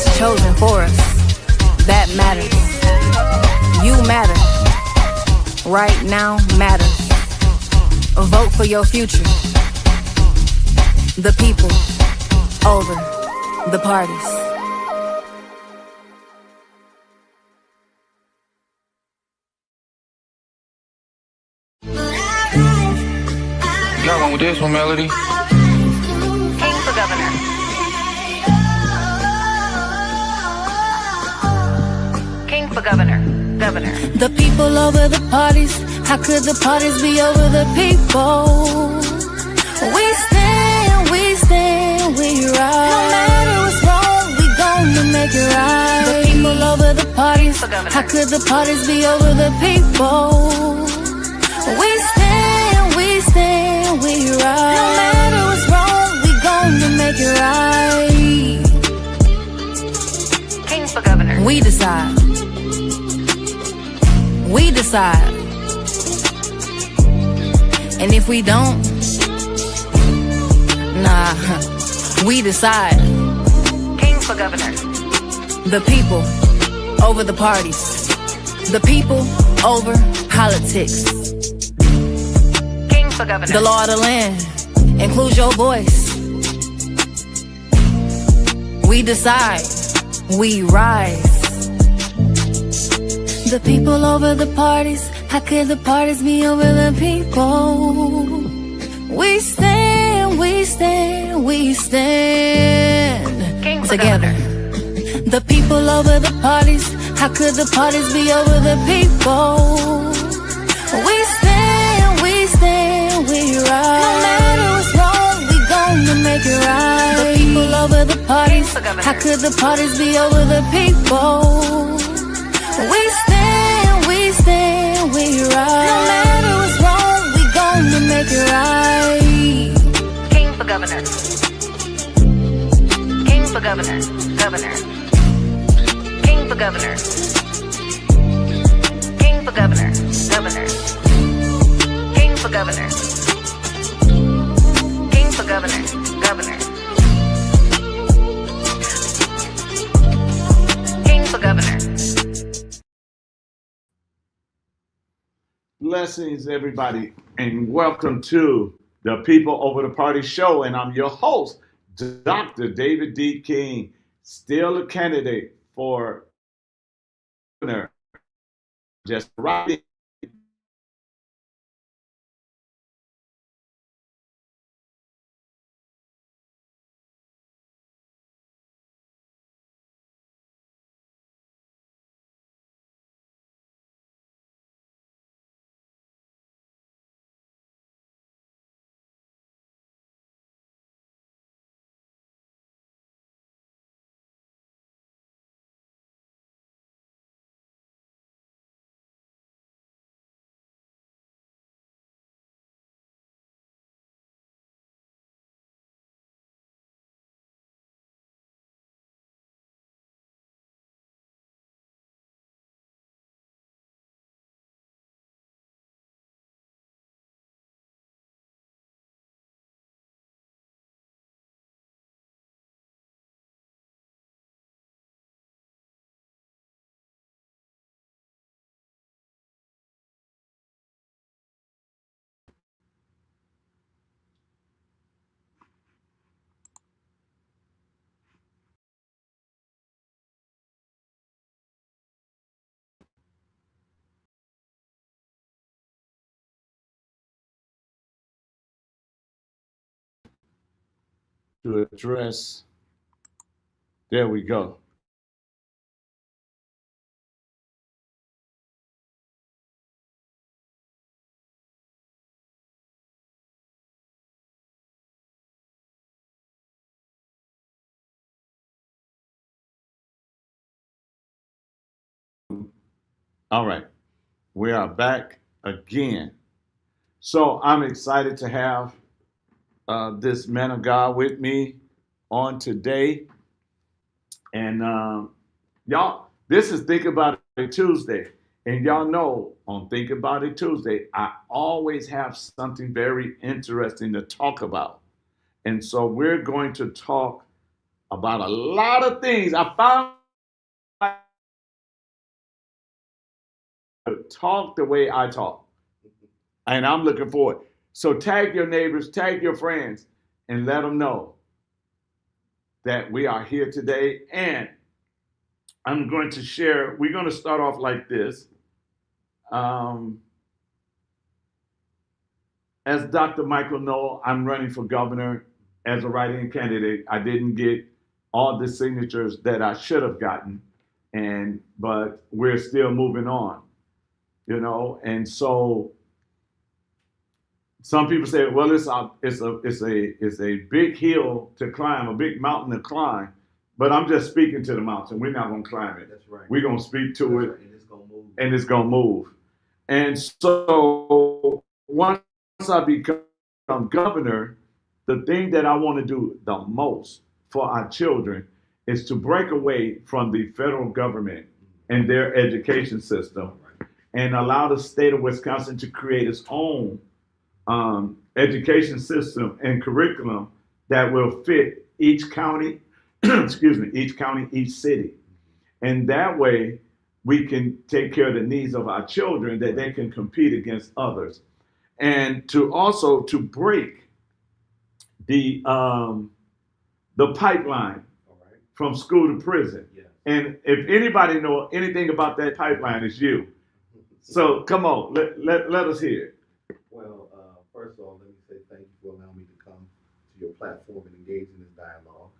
was chosen for us. That matters. You matter. Right now matters. Vote for your future. The people over the parties. Y'all wrong with this one, Melody? King for governor. King for governor. Governor. The people over the parties. How could the parties be over the people? We stand, we ride. No matter what's wrong, we gonna make it right. The people over the parties. How could the parties be over the people? We stand, we ride. No matter what's wrong, we gonna make it right. King for governor. We decide. We decide. And if we don't, nah, we decide. King for governor. The people over the parties. The people over politics. King for governor. The law of the land includes your voice. We decide. We rise. The people over the parties. How could the parties be over the people? We stand, we stand, we stand together. The people over the parties. How could the parties be over the people? We stand, we ride. No matter what's wrong, we gonna make it right. The people over the parties. How could the parties be over the people? We stand, we ride. No matter what's wrong, we gonna make it right. King for governor. King for governor. Governor. King for governor. King for governor. Governor. King for governor. King for governor. Governor. King for governor. Blessings, everybody, and welcome to the People Over the Party show. And I'm your host, Dr. David D. King, still a candidate for governor. Just right. To address, there we go. All right, we are back again. So I'm excited to have this man of God with me on today. And y'all, this is Think About It Tuesday. And y'all know on Think About It Tuesday, I always have something very interesting to talk about. And so we're going to talk about a lot of things. I found to talk the way I talk, and I'm looking forward. So tag your neighbors, tag your friends, and let them know that we are here today. And I'm going to share. We're going to start off like this. Um, as Dr. Michael know, I'm running for governor as a write-in candidate. I didn't get all the signatures that I should have gotten, but we're still moving on, you know. And so some people say, well, it's a big hill to climb, a big mountain to climb. But I'm just speaking to the mountain. We're not going to climb it. That's right. We're going to speak to it, Right. And it's going to move. and it's going to move. And so once I become governor, the thing that I want to do the most for our children is to break away from the federal government and their education system and allow the state of Wisconsin to create its own education system and curriculum that will fit each county, excuse me, each county, each city. And that way we can take care of the needs of our children, that they can compete against others. And to also to break the pipeline from school to prison. Yeah. And if anybody know anything about that pipeline, it's you. So come on, let us hear it. Well, first of all, let me say thank you for allowing me to come to your platform and engage in this dialogue.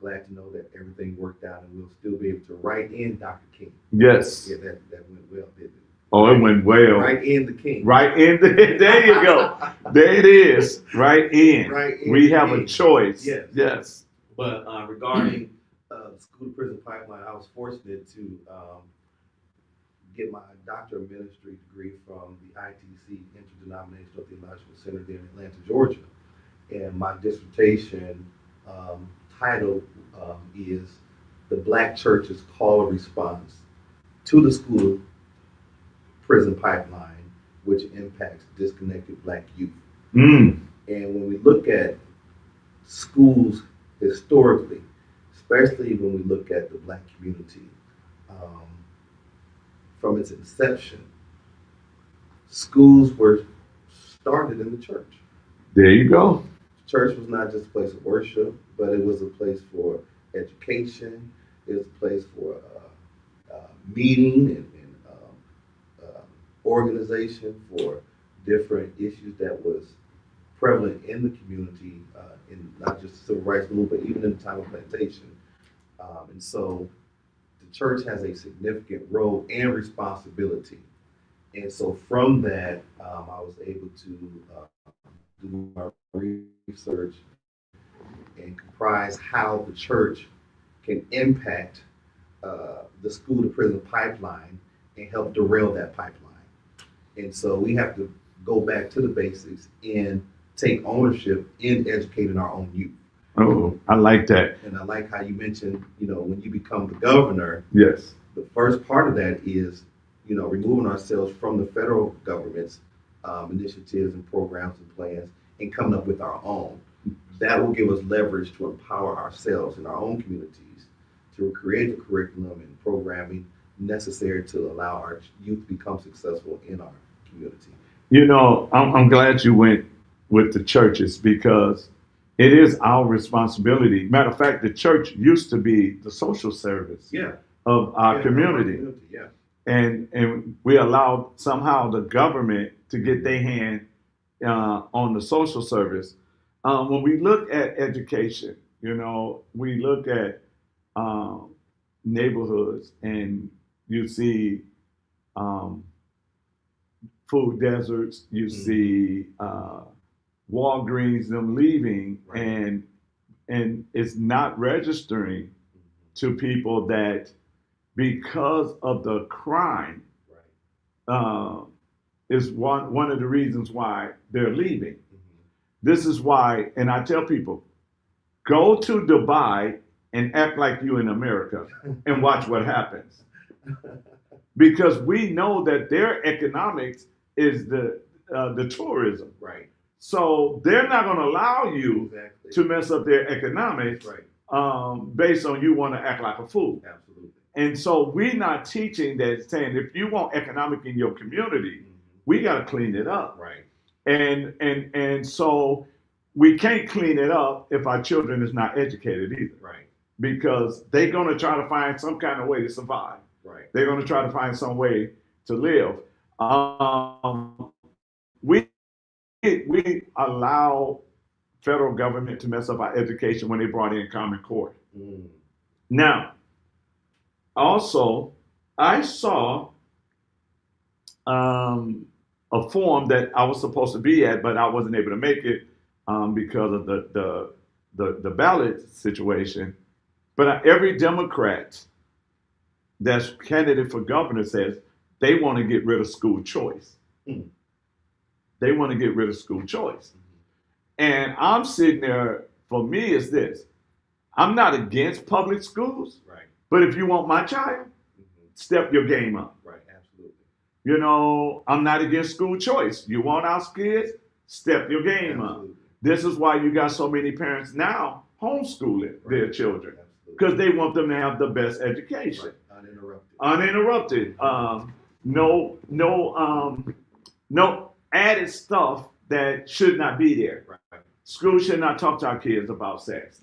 Glad to know that everything worked out and we'll still be able to write in Dr. King. Yes. Yeah, that went well, didn't it? Oh, it went well. Right in the King. Right in the, there you go. There it is. Right in. Right in We the have King. a choice. Yes. Yes. But regarding the school to prison pipeline, I was fortunate to get my Doctor of Ministry degree from the ITC, Interdenominational Theological Center there in Atlanta, Georgia. And my dissertation title is The Black Church's Call and Response to the School Prison Pipeline, which impacts disconnected Black youth. Mm. And when we look at schools historically, especially when we look at the Black community, from its inception, schools were started in the church. There you go. Church was not just a place of worship, but it was a place for education. It was a place for meeting and organization for different issues that was prevalent in the community, in not just the civil rights movement, but even in the time of plantation. And so the church has a significant role and responsibility. And so from that, I was able to do my research and comprise how the church can impact the school to prison pipeline and help derail that pipeline. And so we have to go back to the basics and take ownership in educating our own youth. Oh, I like that. And I like how you mentioned, when you become the governor, Yes. the first part of that is, removing ourselves from the federal government's initiatives and programs and plans and coming up with our own. That will give us leverage to empower ourselves in our own communities to create the curriculum and programming necessary to allow our youth to become successful in our community. I'm glad you went with the churches because it is our responsibility. Matter of fact, the church used to be the social service of our community. Yeah. And we allowed somehow the government to get their hand on the social service. When we look at education, we look at neighborhoods and you see food deserts, you see Walgreens, them leaving, Right. and it's not registering to people that because of the crime is one of the reasons why they're leaving. This is why, and I tell people, go to Dubai and act like you in America and watch what happens. Because we know that their economics is the tourism. Right. So they're not going to allow you Exactly. to mess up their economics Right. based on you want to act like a fool. Absolutely. And so we're not teaching that, saying if you want economic in your community, Mhm. we got to clean it up. Right. And so we can't clean it up if our children is not educated either, Right. because they're going to try to find some kind of way to survive. Right. They're going to try to find some way to live. We allow federal government to mess up our education when they brought in Common Core. Mm. Now, also, I saw a forum that I was supposed to be at, but I wasn't able to make it because of the ballot situation. But every Democrat that's candidate for governor says they want to get rid of school choice. Mm. They want to get rid of school choice. And I'm sitting there, for me, is this. I'm not against public schools, Right. but if you want my child, Mhm. step your game up. Right. Absolutely. You know, I'm not against school choice. You want our kids, step your game up. Absolutely. This is why you got so many parents now homeschooling their Right. children, Absolutely. because they want them to have the best education, Right. Uninterrupted. uninterrupted. No added stuff that should not be there. Right. School should not talk to our kids about sex.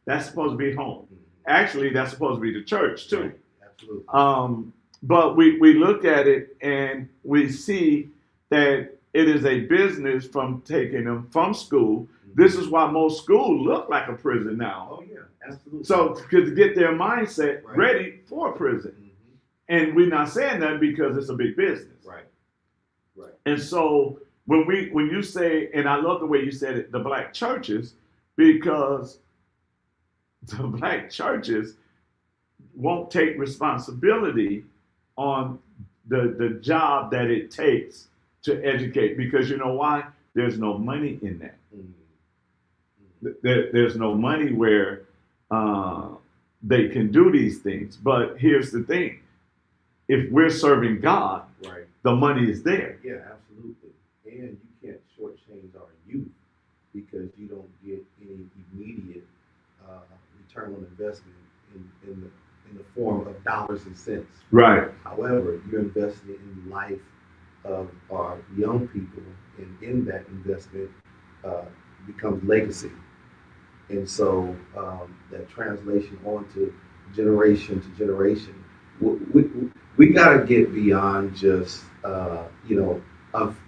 That's supposed to be home. Mhm. Actually, that's supposed to be the church too. Right. Absolutely. But we look at it and we see that it is a business from taking them from school. This is why most schools look like a prison now. Oh yeah. Absolutely. So to get their mindset Right. ready for prison. Mhm. And we're not saying that because it's a big business. Right. Right. And so when you say, and I love the way you said it, the black churches, because the black churches won't take responsibility on the job that it takes to educate, because you know why? There's no money in that. Mhm. There's no money where they can do these things. But here's the thing. If we're serving God, Right. the money is there. Yeah, absolutely. And you can't shortchange our youth because you don't get any immediate return on investment in the form of dollars and cents. Right. However, you're investing in the life of our young people, and in that investment becomes legacy. And so that translation on to generation, we got to get beyond just,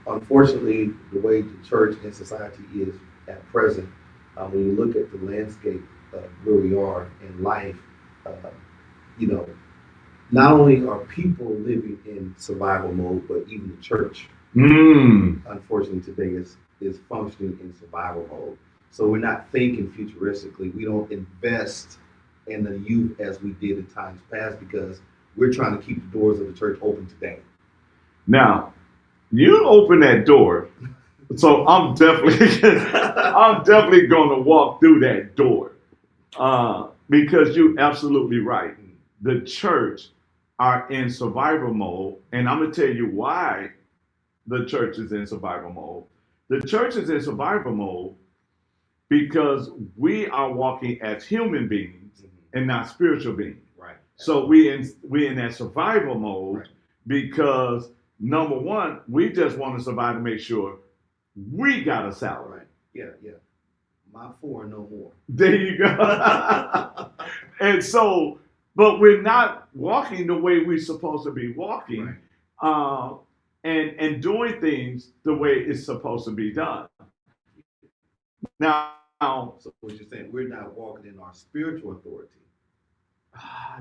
unfortunately, the way the church and society is at present, when you look at the landscape of where we are in life, not only are people living in survival mode, but even the church, unfortunately, today is functioning in survival mode. So we're not thinking futuristically. We don't invest in the youth as we did in times past because we're trying to keep the doors of the church open today. Now, you open that door, so I'm definitely going to walk through that door because you're absolutely right. The church are in survival mode, and I'm going to tell you why the church is in survival mode. The church is in survival mode because we are walking as human beings and not spiritual beings. Right. So we in that survival mode Right. because number one, we just want to survive to make sure we got a salary. Right. Yeah. My four, no more. There you go. And so, but we're not walking the way we're supposed to be walking, and doing things the way it's supposed to be done. Now, So what you're saying, we're not walking in our spiritual authority.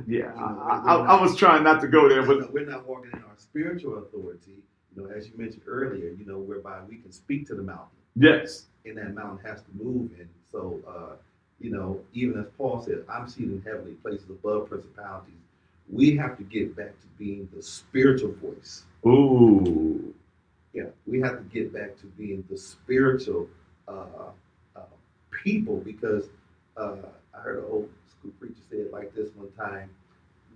yeah, we're I was trying not to go there, but we're not walking in our spiritual authority. As you mentioned earlier, whereby we can speak to the mountain. yes, And that mountain has to move. And so, even as Paul said, I'm seated in heavenly places above principalities. We have to get back to being the spiritual voice. ooh, Yeah, we have to get back to being the spiritual people because I heard an old school preacher say it like this one time.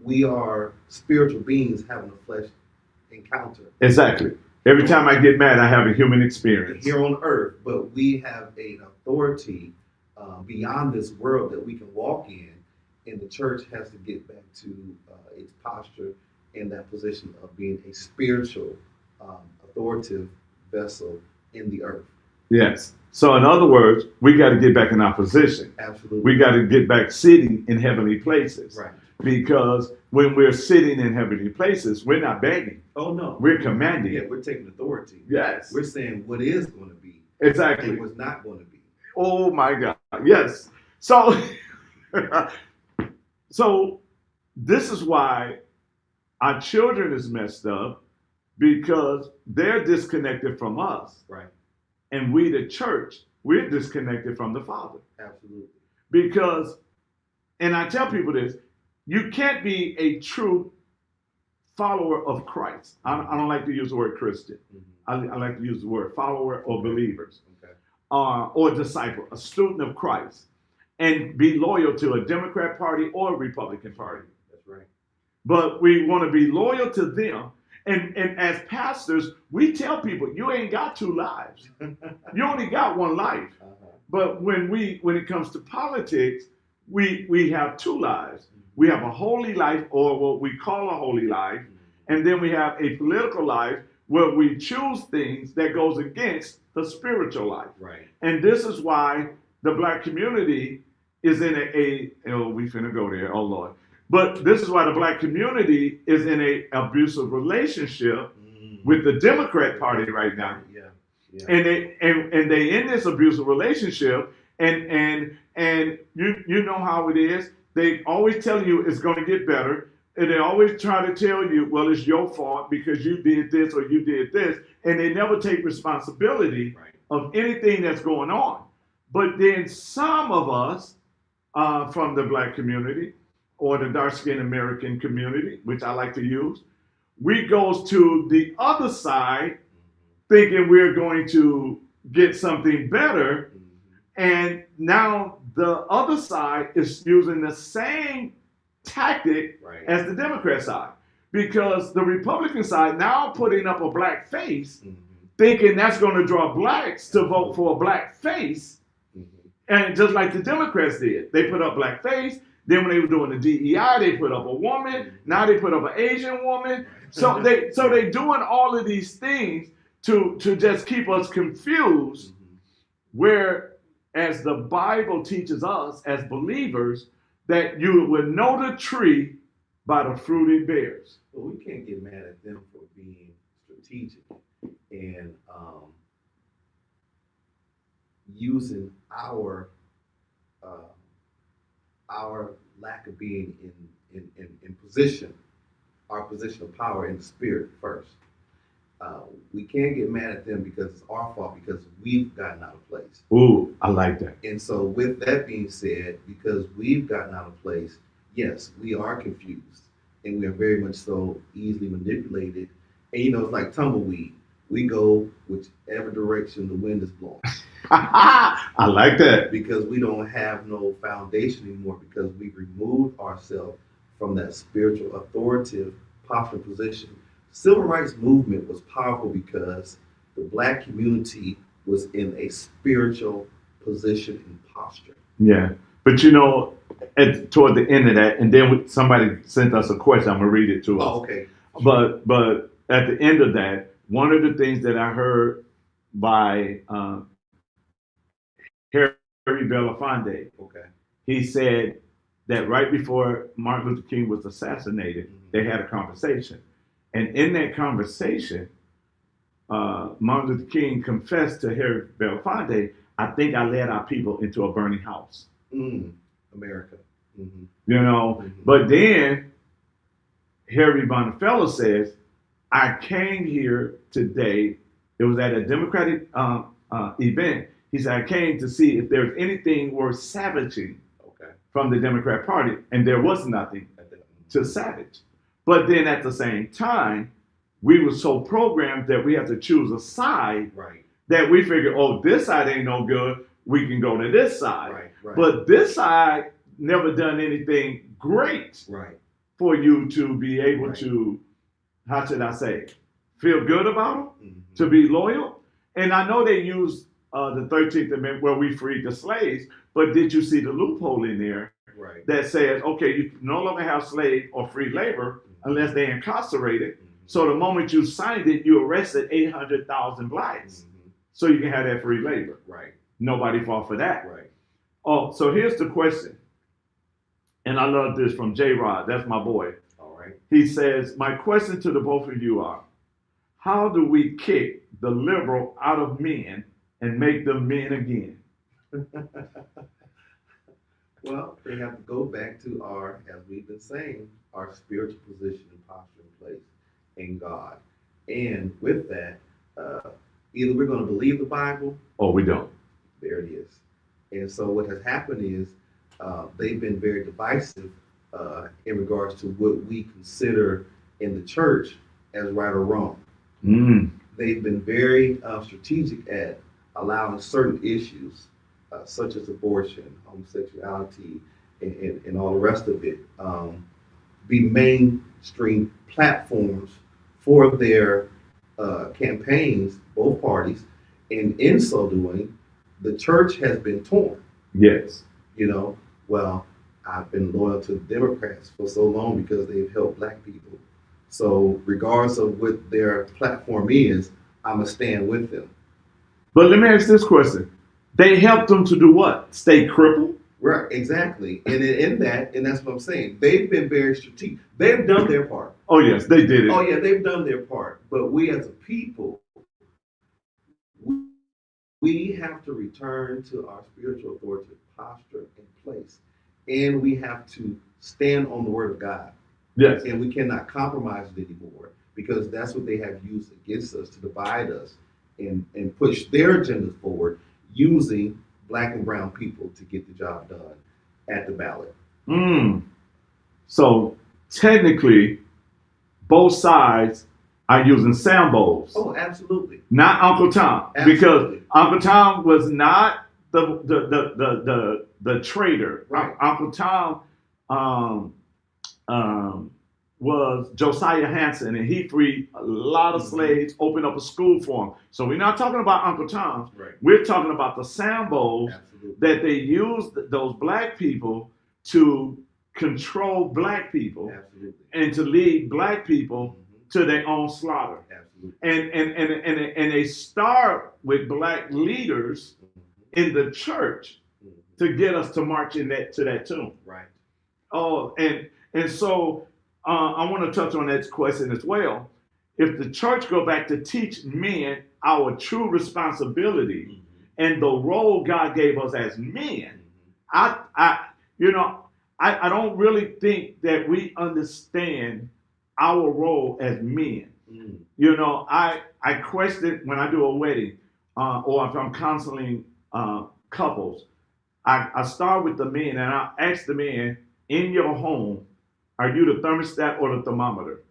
We are spiritual beings having a flesh encounter. exactly. Every time I get mad, I have a human experience. here on earth, but we have an authority beyond this world that we can walk in, and the church has to get back to its posture in that position of being a spiritual, authoritative vessel in the earth. Yes. So in other words, we got to get back in our position. Absolutely. We got to get back sitting in heavenly places. Right. Because when we're sitting in heavenly places, we're not begging. Oh no. We're commanding. Yeah, we're taking authority. Yes. We're saying what is going to be. Exactly. And what's not going to be. Oh my God. Yes. So, so this is why our children is messed up, because they're disconnected from us. Right. And we, the church, we're disconnected from the Father. Absolutely. Because, and I tell people this, you can't be a true follower of Christ. I don't like to use the word Christian. Mm-hmm. I like to use the word follower or believers. Okay. Or disciple, a student of Christ, and be loyal to a Democrat Party or a Republican Party. That's right. But we want to be loyal to them. And as pastors, we tell people, you ain't got two lives. You only got one life. Uh-huh. But when it comes to politics, we have two lives. We have a holy life, or what we call a holy life, and then we have a political life where we choose things that goes against the spiritual life. Right. And this is why the black community is in we finna go there, oh Lord. But this is why the black community is in a abusive relationship with the Democrat Party right now. Yeah. Yeah. And they in this abusive relationship, and you know how it is. They always tell you it's going to get better, and they always try to tell you, well, it's your fault because you did this or you did this, and they never take responsibility of anything that's going on. But then some of us from the black community or the dark-skinned American community, which I like to use, we goes to the other side thinking we're going to get something better, and now the other side is using the same tactic as the Democrat side, because the Republican side now putting up a black face, thinking that's going to draw blacks to vote for a black face, and just like the Democrats did, they put up black face. Then when they were doing the DEI, they put up a woman. Now they put up an Asian woman. So they doing all of these things to just keep us confused. Whereas the Bible teaches us as believers that you would know the tree by the fruit it bears. Well, we can't get mad at them for being strategic and using our lack of being in position, our position of power in the spirit first. We can't get mad at them because it's our fault, because we've gotten out of place. Ooh, I like that. And so with that being said, because we've gotten out of place, yes, we are confused, and we are very much so easily manipulated. And it's like tumbleweed. We go whichever direction the wind is blowing. I like that. Because we don't have no foundation anymore, because we've removed ourselves from that spiritual authoritative posture position. Civil rights movement was powerful because the black community was in a spiritual position and posture. Yeah. But toward the end of that, and then somebody sent us a question. I'm going to read it to us. Oh, okay. But at the end of that, one of the things that I heard by Harry Belafonte, he said that right before Martin Luther King was assassinated, they had a conversation. And in that conversation, Martin Luther King confessed to Harry Belafonte, I think I led our people into a burning house. America. But then Harry Belafonte says, I came here today, it was at a Democratic event. He said, I came to see if there's anything worth savaging from the Democrat Party, and there was nothing to savage. But then at the same time, we were so programmed that we have to choose a side that we figure, oh, this side ain't no good, we can go to this side. But this side never done anything great for you to be able to, how should I say, feel good about them, to be loyal. And I know they use the 13th Amendment where we freed the slaves, but did you see the loophole in there Right. that says, okay, you can no longer have slave or free labor unless they're incarcerated. So the moment you signed it, you arrested 800,000 blacks. So you can have that free labor. Right. Nobody fought for that. Right. Oh, so here's the question. And I love this from J-Rod. That's my boy. All right. He says, my question to the both of you are, how do we kick the liberal out of men and make them men again? Well, they have to go back to our, as we've been saying, our spiritual position and posture in place in God. And with that, either we're going to believe the Bible, or we don't. There it is. And so what has happened is they've been very divisive in regards to what we consider in the church as right or wrong. They've been very strategic at allowing certain issues, such as abortion, homosexuality, and all the rest of it, be mainstream platforms for their campaigns, both parties. And in so doing, the church has been torn. Yes. You know, well, I've been loyal to the Democrats for so long because they've helped black people. So regardless of what their platform is, I'm going to stand with them. But let me ask this question. They helped them to do what? Stay crippled? Right, exactly. And in that, and that's what I'm saying, they've been very strategic. They've done their part. Oh, yes, they did it. Oh, yeah, they've done their part. But we as a people, we have to return to our spiritual authority posture and place. And we have to stand on the word of God. Yes. And we cannot compromise it anymore because that's what they have used against us to divide us and push their agendas forward using black and brown people to get the job done at the ballot. So technically, both sides are using sambos. Oh, absolutely. Not Uncle Tom. Absolutely. Because Uncle Tom was not the traitor. Right. Uncle Tom was Josiah Hanson, and he freed a lot of slaves, opened up a school for them. So we're not talking about Uncle Tom. Right. We're talking about the sambos Absolutely. that they used those black people to control black people. Absolutely. And to lead black people to their own slaughter. Absolutely. And they start with black leaders in the church to get us to march in to that tune. Right. Oh, and so I want to touch on that question as well. If the church go back to teach men our true responsibility and the role God gave us as men, I don't really think that we understand our role as men. You know, I question when I do a wedding or if I'm counseling couples, I start with the men and I ask the men, in your home, are you the thermostat or the thermometer?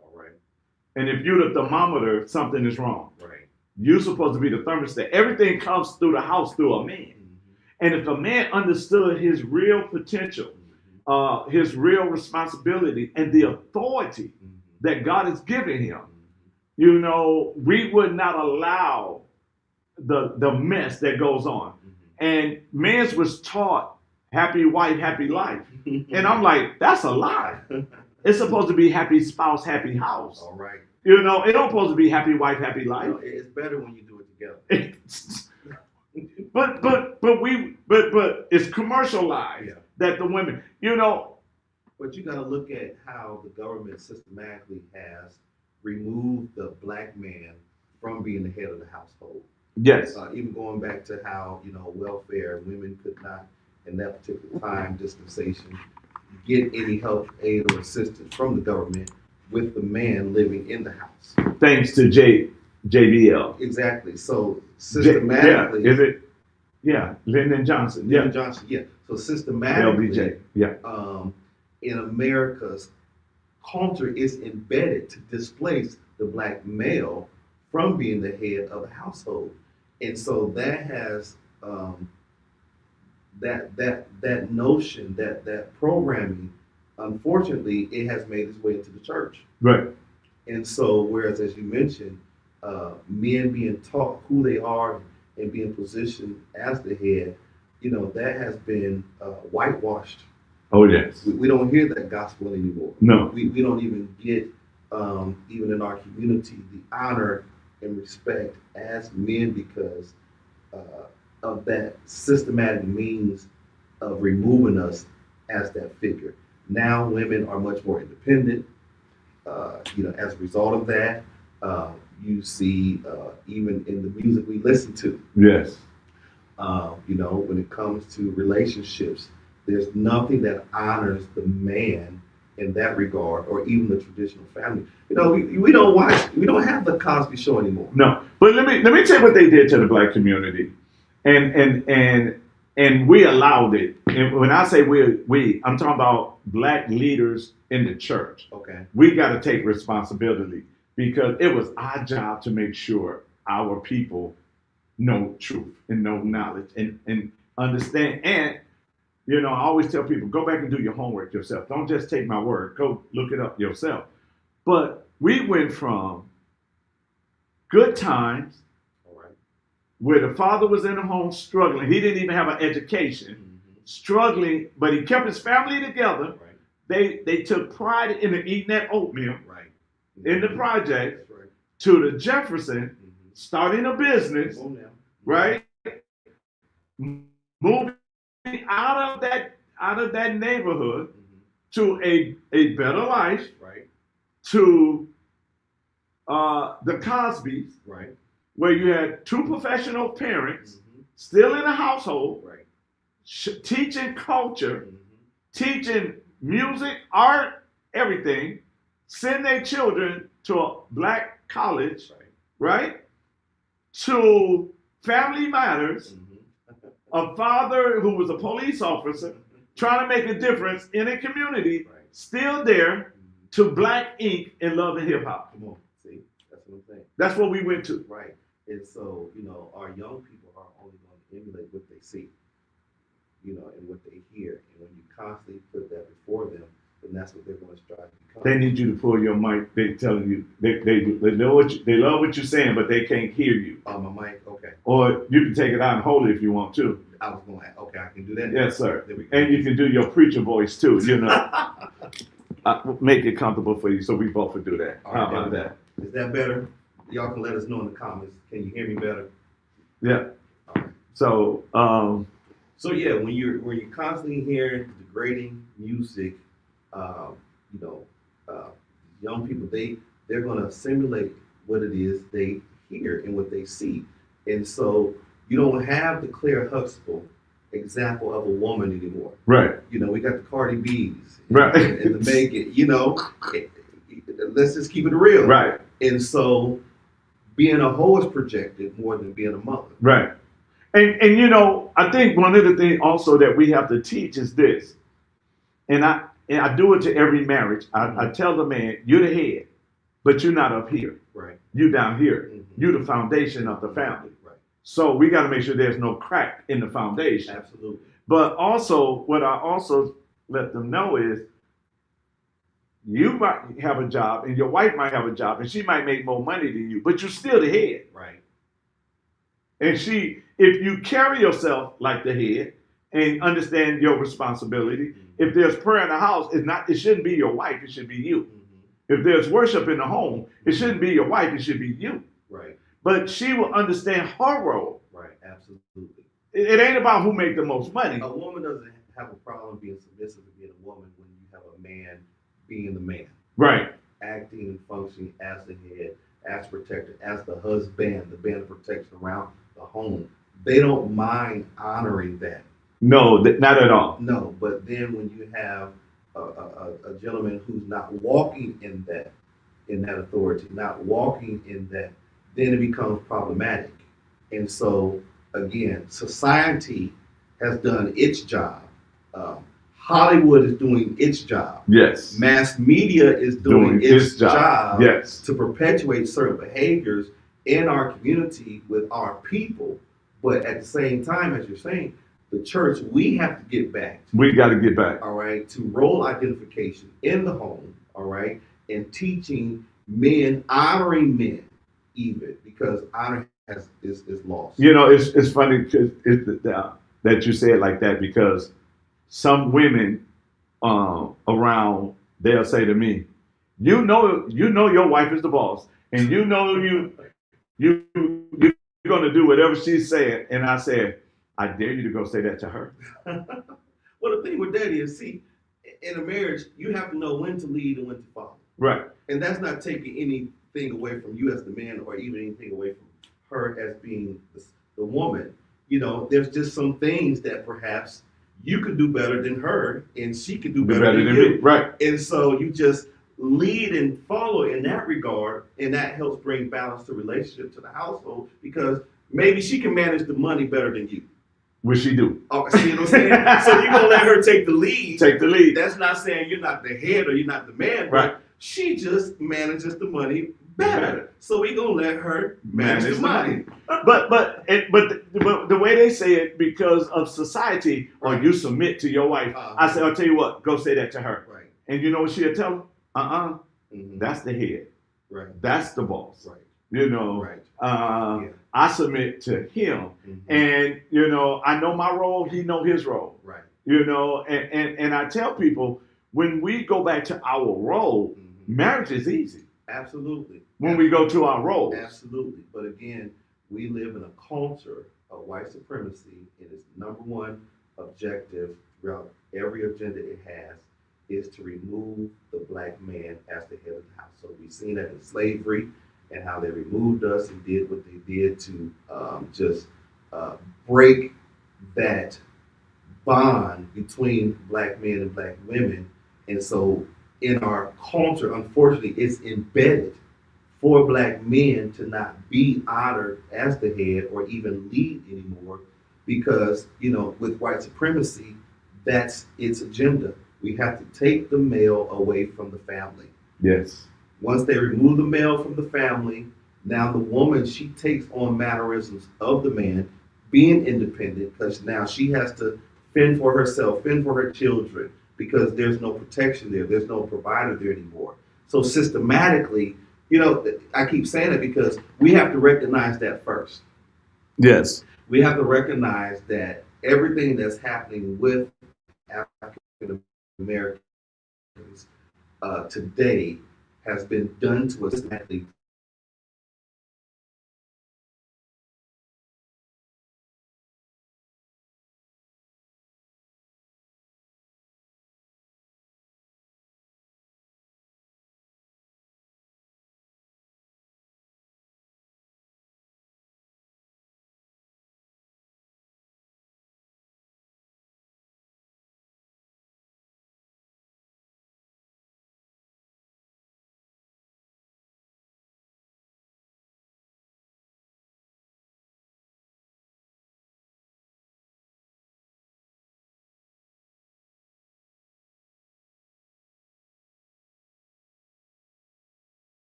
All right. And if you're the thermometer, something is wrong. Right. You're supposed to be the thermostat. Everything comes through the house through a man. And if a man understood his real potential, his real responsibility, and the authority that God has given him, you know, we would not allow the mess that goes on. And men's was taught happy wife, happy life. And I'm like, that's a lie. It's supposed to be happy spouse, happy house. All right. You know, it don't supposed to be happy wife, happy life. You know, it's better when you do it together. but it's commercialized that the women, you know. But you got to look at how the government systematically has removed the black man from being the head of the household. Yes. Even going back to how, you know, welfare, women could not, in that particular time dispensation, get any help, aid, or assistance from the government with the man living in the house. Thanks to JBL. Exactly. So systematically. Is it? Yeah, Lyndon Johnson. Lyndon Johnson, yeah. So systematically, LBJ. Yeah. In America's culture is embedded to displace the black male from being the head of the household. And so that has that notion, that programming, unfortunately, it has made its way into the church. Right. And so, whereas as you mentioned, men being taught who they are and being positioned as the head, that has been whitewashed. Oh, yes. We don't hear that gospel anymore. No. We don't even get, even in our community, the honor and respect as men because of that systematic means of removing us as that figure. Now women are much more independent. As a result of that, you see even in the music we listen to. Yes. When it comes to relationships, there's nothing that honors the man in that regard, or even the traditional family. We don't have the Cosby Show anymore. No. But let me tell you what they did to the black community. And we allowed it. And when I say we, I'm talking about black leaders in the church. Okay. We got to take responsibility because it was our job to make sure our people know truth and know knowledge and understand. And, I always tell people, go back and do your homework yourself. Don't just take my word. Go look it up yourself. But we went from good times where the father was in the home struggling. He didn't even have an education, struggling, but he kept his family together. Right. They took pride in eating that oatmeal Right. in the project That's right. to the Jefferson, starting a business, Come on now. right? Moving out of that neighborhood to a better life, Right. to the Cosbys, Right. where you had two professional parents still in the household, Right. teaching culture, teaching music, art, everything, send their children to a black college, right? To Family Matters, a father who was a police officer trying to make a difference in a community, still there, to Black Ink and Love and Hip Hop. Come on, see, that's what I'm saying. That's what we went to. Right. And so, our young people are only going to emulate what they see, and what they hear. And when you constantly put that before them, then that's what they're going to strive to become. They need you to pull your mic. They telling you they know they love what you're saying, but they can't hear you. My mic, okay. Or you can take it out and hold it if you want to. I was going to, okay, I can do that. Yes, sir. There we go. And you can do your preacher voice too. Make it comfortable for you, so we both would do that. All How right, about that? Is that better? Y'all can let us know in the comments. Can you hear me better? Yeah. All right. So, So yeah, when you're constantly hearing degrading music, young people they're going to simulate what it is they hear and what they see, and so you don't have the Claire Huxtable example of a woman anymore. right, We got the Cardi B's, Right. and the Megan. Let's just keep it real, right, And so, being a hoe is projected more than being a mother. right. And I think one of the things also that we have to teach is this, and I do it to every marriage. I tell the man, you're the head, but you're not up here. Right. You're down here. Mhm. You're the foundation of the family. Right. So we got to make sure there's no crack in the foundation. Absolutely. But also, what I also let them know is, you might have a job and your wife might have a job and she might make more money than you, but you're still the head. Right. And if you carry yourself like the head and understand your responsibility, if there's prayer in the house, it shouldn't be your wife, it should be you. Mm-hmm. If there's worship in the home, it shouldn't be your wife, it should be you. Right. But she will understand her role. Right. Absolutely. It ain't about who make the most money. A woman doesn't have a problem being submissive to being a woman when you have a man being the man. Right. Acting and functioning as the head, as protector, as the husband, the band of protection around the home. They don't mind honoring that. No, not at all. No, but then when you have a gentleman who's not walking in that authority, not walking in that, then it becomes problematic. And so, again, society has done its job. Hollywood is doing its job. Yes. Mass media is doing its job Yes. to perpetuate certain behaviors in our community with our people. But at the same time, as you're saying, the church, we have to get back. We got to get back. All right, to role identification in the home. All right, and teaching men honoring men, even because honor is lost. You know, it's funny that you say it like that because some women around they'll say to me, you know your wife is the boss, and you know you're gonna do whatever she's saying. And I said, I dare you to go say that to her. Well, the thing with that is, see, in a marriage, you have to know when to lead and when to follow. Right. And that's not taking anything away from you as the man or even anything away from her as being the woman. You know, there's just some things that perhaps you could do better than her and she could do better than you. Me. Right. And so you just lead and follow in that regard, and that helps bring balance to relationship to the household because maybe she can manage the money better than you. Which she do. Oh, see what I'm saying? So you're gonna let her take the lead. Take the lead. That's not saying you're not the head or you're not the man, Right. but she just manages the money better. So we're gonna let her manage the money. But the way they say it because of society, or Right. you submit to your wife. I say, I'll tell you what, go say that to her. Right. And you know what she'll tell them? Mm-hmm. That's the head. Right. That's the boss. Right. You know, Right. Yeah. I submit to him, and you know, I know my role. He know his role. Right. You know, and I tell people when we go back to our role, marriage is easy. Absolutely. When we go to our role. Absolutely. But again, we live in a culture of white supremacy, and its number one objective throughout every agenda it has is to remove the black man as the head of the house. So we've seen that in slavery and how they removed us and did what they did to just break that bond between black men and black women. And so in our culture, unfortunately, it's embedded for black men to not be honored as the head or even lead anymore because, you know, with white supremacy, that's its agenda. We have to take the male away from the family. Yes. Once they remove the male from the family, now the woman, she takes on mannerisms of the man, being independent, because now she has to fend for herself, fend for her children, because there's no protection there, there's no provider there anymore. So systematically, you know, I keep saying it because we have to recognize that first. Yes. We have to recognize that everything that's happening with African Americans today has been done to us systematically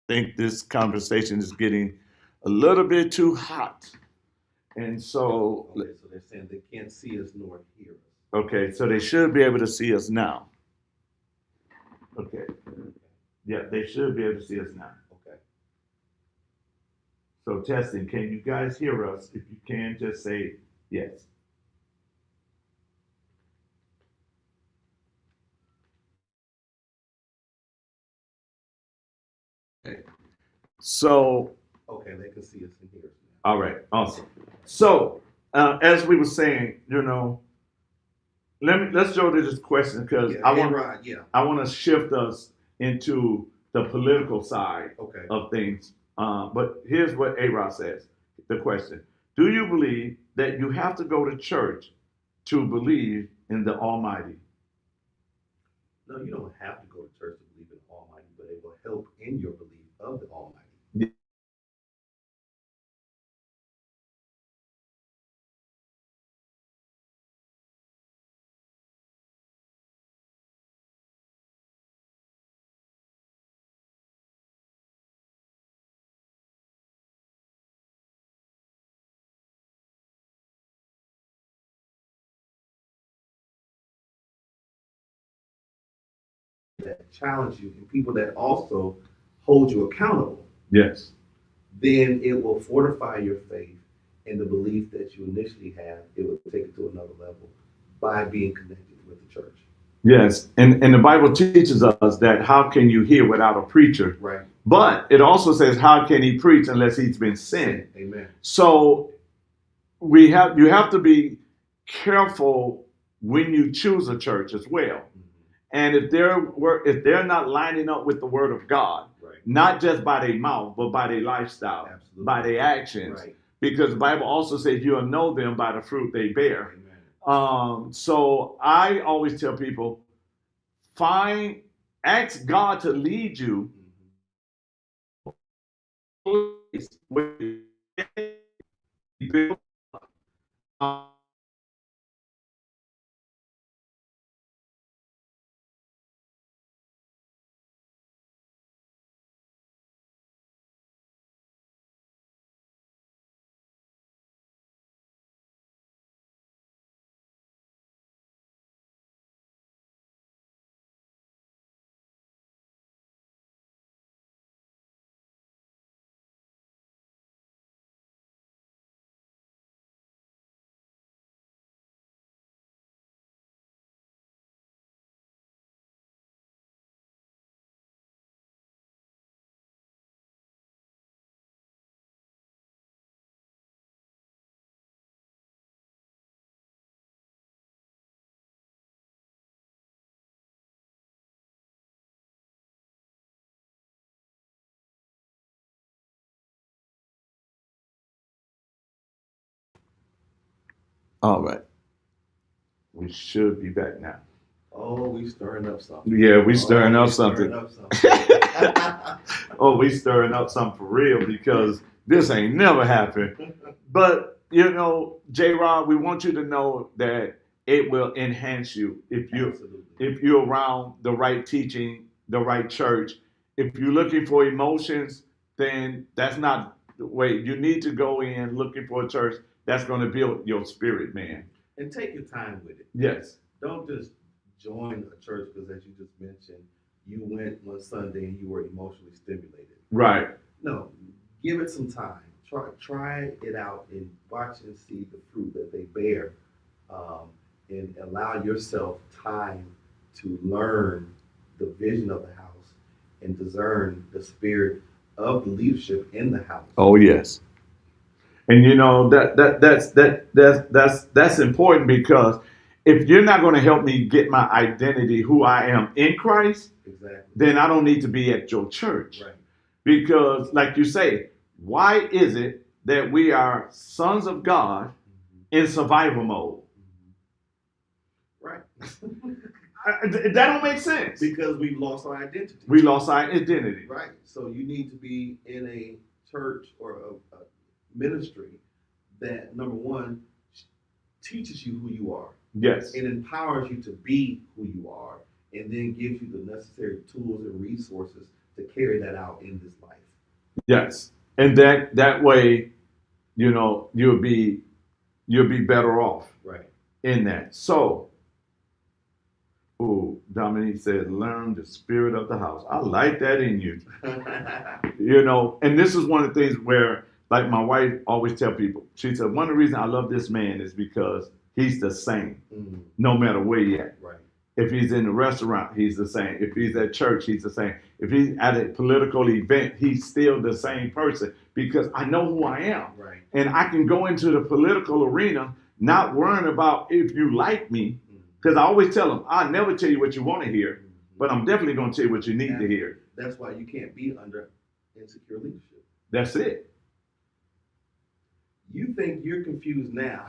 think this conversation is getting a little bit too hot. And so, Okay, so they're saying they can't see us nor hear us. okay, so they should be able to see us now. Okay. Yeah, they should be able to see us now. Okay. So testing, can you guys hear us? If you can, just say yes. Okay. So, Okay, they can see us and hear us now. all right, awesome. So, as we were saying, let's go to this question because Yeah, I hey, want Rod, yeah. to shift us into the political side Okay. of things. But here's what A-Rod says. The question: do you believe that you have to go to church to believe in the Almighty? No, you don't have to go to church to believe in the Almighty, but it will help in your belief of the Almighty. That challenge you and people that also hold you accountable, Yes. then it will fortify your faith and the belief that you initially had. It will take it to another level by being connected with the church. Yes, and the Bible teaches us that how can you hear without a preacher? Right. But it also says how can he preach unless he's been sent? Amen. So you have to be careful when you choose a church as well. And if they're not lining up with the word of God, Right. not just by their mouth, but by their lifestyle, Absolutely. by their actions, Right. because the Bible also says you'll know them by the fruit they bear. Amen. So I always tell people, ask God to lead you. All right. We should be back now. Oh, we stirring up something. Yeah, we stirring up we something. Stirring up something. Oh, we stirring up something for real because this ain't never happened. But J Rod, we want you to know that it will enhance you Absolutely. if you're around the right teaching, the right church. If you're looking for emotions, then that's not the way. You need to go in looking for a church that's going to build your spirit, man. And take your time with it. Yes. Don't just join a church because, as you just mentioned, you went one Sunday and you were emotionally stimulated. Right. No, give it some time. Try it out and watch and see the fruit that they bear, and allow yourself time to learn the vision of the house and discern the spirit of the leadership in the house. Oh yes. And that's important because if you're not going to help me get my identity, who I am in Christ, Exactly. then I don't need to be at your church. Right. Because, like you say, why is it that we are sons of God in survival mode? Right. That don't make sense. Because we've lost our identity. We lost our identity. Right. So you need to be in a church or a ministry that, number one, teaches you who you are. Yes. It empowers you to be who you are, and then gives you the necessary tools and resources to carry that out in this life. Yes, and that way, you know, you'll be better off Right. in that. So, Dominique said, learn the spirit of the house. I like that in you. You know, and this is one of the things where, like my wife always tell people, she said, one of the reasons I love this man is because he's the same, no matter where he at. Right. If he's in the restaurant, he's the same. If he's at church, he's the same. If he's at a political event, he's still the same person because I know who I am. Right. And I can go into the political arena not worrying about if you like me, because I always tell them, I'll never tell you what you want to hear, but I'm definitely going to tell you what you need to hear. That's why you can't be under insecure leadership. That's it. You think you're confused now.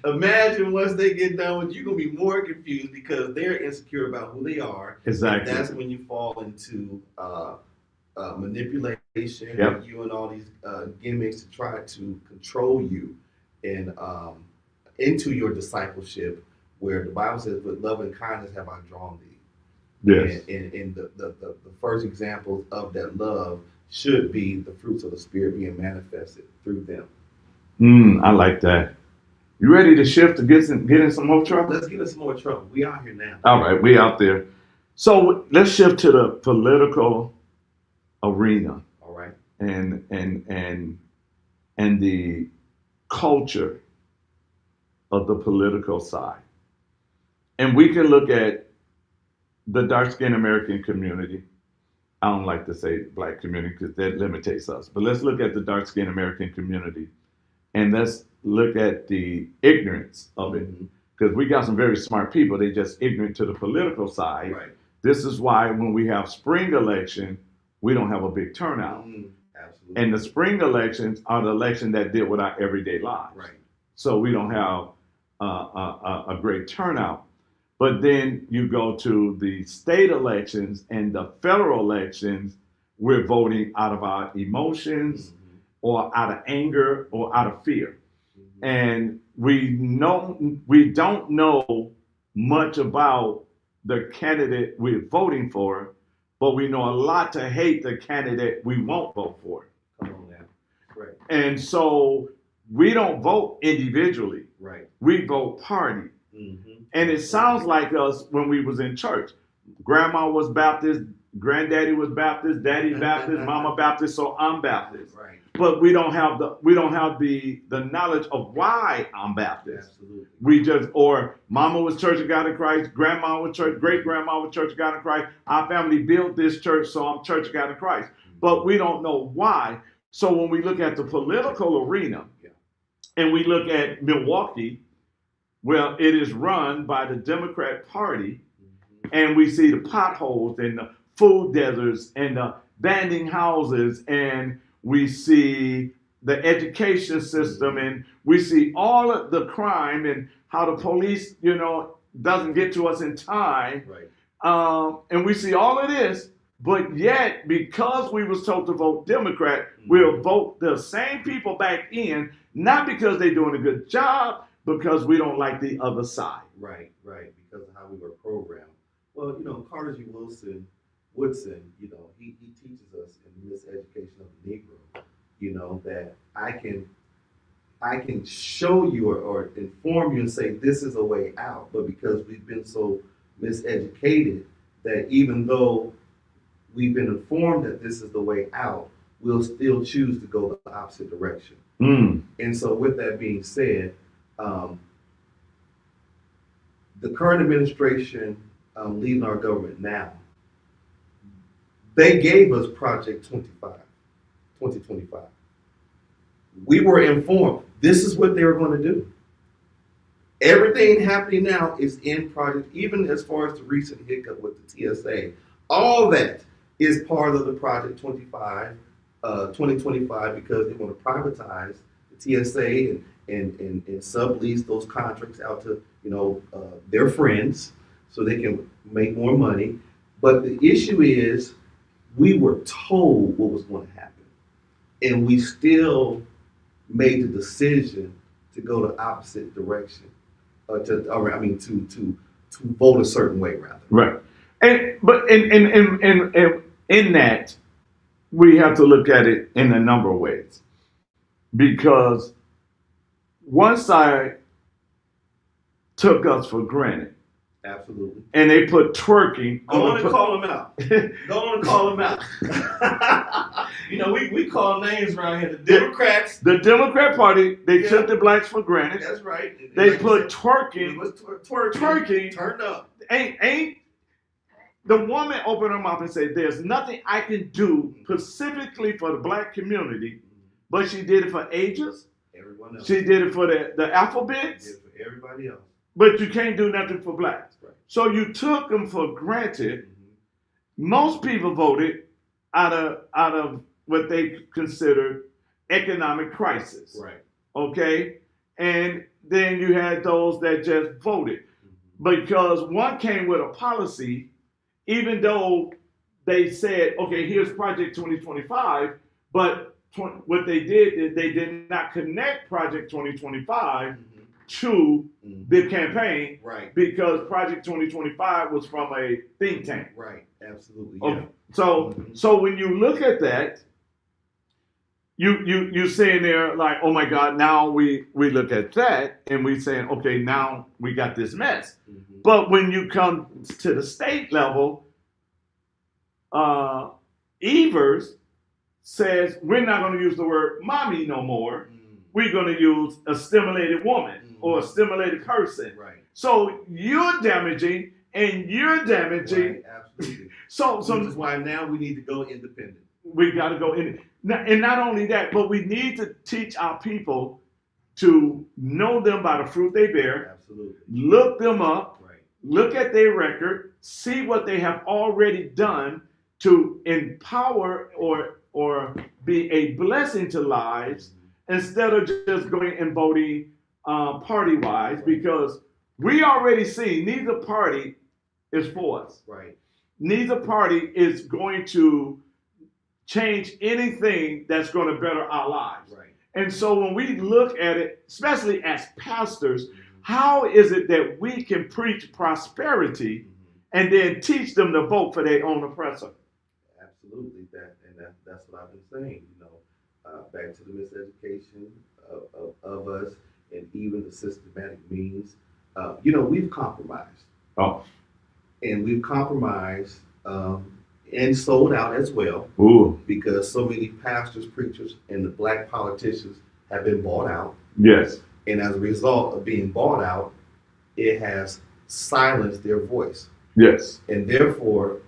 Imagine once they get done with you, you're going to be more confused because they're insecure about who they are. Exactly. And that's when you fall into manipulation, Yep. you and all these gimmicks to try to control you and into your discipleship, where the Bible says, with love and kindness have I drawn thee. Yes. And the first examples of that love should be the fruits of the Spirit being manifested through them. I like that. You ready to shift to get in some more trouble? Let's get in some more trouble. We out here now. All right, we out there. So let's shift to the political arena. All right. And the culture of the political side. And we can look at the dark-skinned American community. I don't like to say black community because that limits us. But let's look at the dark-skinned American community and let's look at the ignorance of it. Because we got some very smart people. They just ignorant to the political side. Right. This is why when we have spring election, we don't have a big turnout. Absolutely. And the spring elections are the election that deal with our everyday lives. Right. So we don't have a great turnout. But then you go to the state elections and the federal elections, we're voting out of our emotions or out of anger or out of fear. And we don't know much about the candidate we're voting for, but we know a lot to hate the candidate we won't vote for. Come on now. Right. And so we don't vote individually. Right. We vote party. And it sounds like us when we was in church. Grandma was Baptist, granddaddy was Baptist, daddy Baptist, mama Baptist, so I'm Baptist. Right. But we don't have the knowledge of why I'm Baptist. Absolutely. We just, or mama was Church of God in Christ, grandma was church, great grandma was Church of God in Christ. Our family built this church, so I'm Church of God in Christ. But we don't know why. So when we look at the political arena, and we look at Milwaukee, well, it is run by the Democrat Party, and we see the potholes and the food deserts and the abandoned houses, and we see the education system, and we see all of the crime and how the police, doesn't get to us in time. Right. And we see all of this, but yet, because we was told to vote Democrat, we'll vote the same people back in, not because they're doing a good job, because we don't like the other side. Right, because of how we were programmed. Well, Carter G. Woodson, he teaches us in this education of the Negro, that I can show you or inform you and say this is a way out, but because we've been so miseducated that even though we've been informed that this is the way out, we'll still choose to go the opposite direction. And so with that being said, the current administration leading our government now, they gave us Project 2025. We were informed this is what they were going to do. Everything happening now is in Project, even as far as the recent hiccup with the TSA. All that is part of the Project 2025 because they want to privatize the TSA and sublease those contracts out to their friends so they can make more money. But the issue is we were told what was going to happen, and we still made the decision to go the opposite direction, to vote a certain way rather. Right. But in that, we have to look at it in a number of ways because one side took us for granted. Absolutely. And they put twerking Go on on and call them out. Go on and call them out. You know, we call names around here. The Democrats. The Democrat Party, they took the blacks for granted. That's right. They like put said, twerking. it was twerking. Turned up. Ain't the woman opened her mouth and said, "There's nothing I can do specifically for the black community," but she did it for ages. Everyone else. She did it for the alphabets. She did it for everybody else. But you can't do nothing for blacks. Right. So you took them for granted. Most people voted out of what they considered economic crisis. Right. Okay? And then you had those that just voted. Because one came with a policy, even though they said, okay, here's Project 2025, but what they did is they did not connect Project 2025 to the campaign, right? Because Project 2025 was from a think tank, right? Absolutely. Okay. Yeah. So when you look at that, you saying there like, oh my God, now we look at that and we saying, okay, now we got this mess. But when you come to the state level, Evers says we're not going to use the word mommy no more. We're going to use a stimulated woman or a stimulated person. Right. So you're damaging and you're damaging. Right, absolutely. So which is why now we need to go independent. We got to go in. And not only that, but we need to teach our people to know them by the fruit they bear. Absolutely. Look them up. Right. Look at their record. See what they have already done to empower or be a blessing to lives instead of just going and voting party-wise, because we already see neither party is for us. Right. Neither party is going to change anything that's going to better our lives. Right. And so when we look at it, especially as pastors, how is it that we can preach prosperity and then teach them to vote for their own oppressor? Absolutely. That's what I've been saying. You know, back to the miseducation of us, and even the systematic means. You know, we've compromised. Oh. And we've compromised and sold out as well. Ooh. Because so many pastors, preachers, and the black politicians have been bought out. Yes. And as a result of being bought out, it has silenced their voice. Yes. And therefore,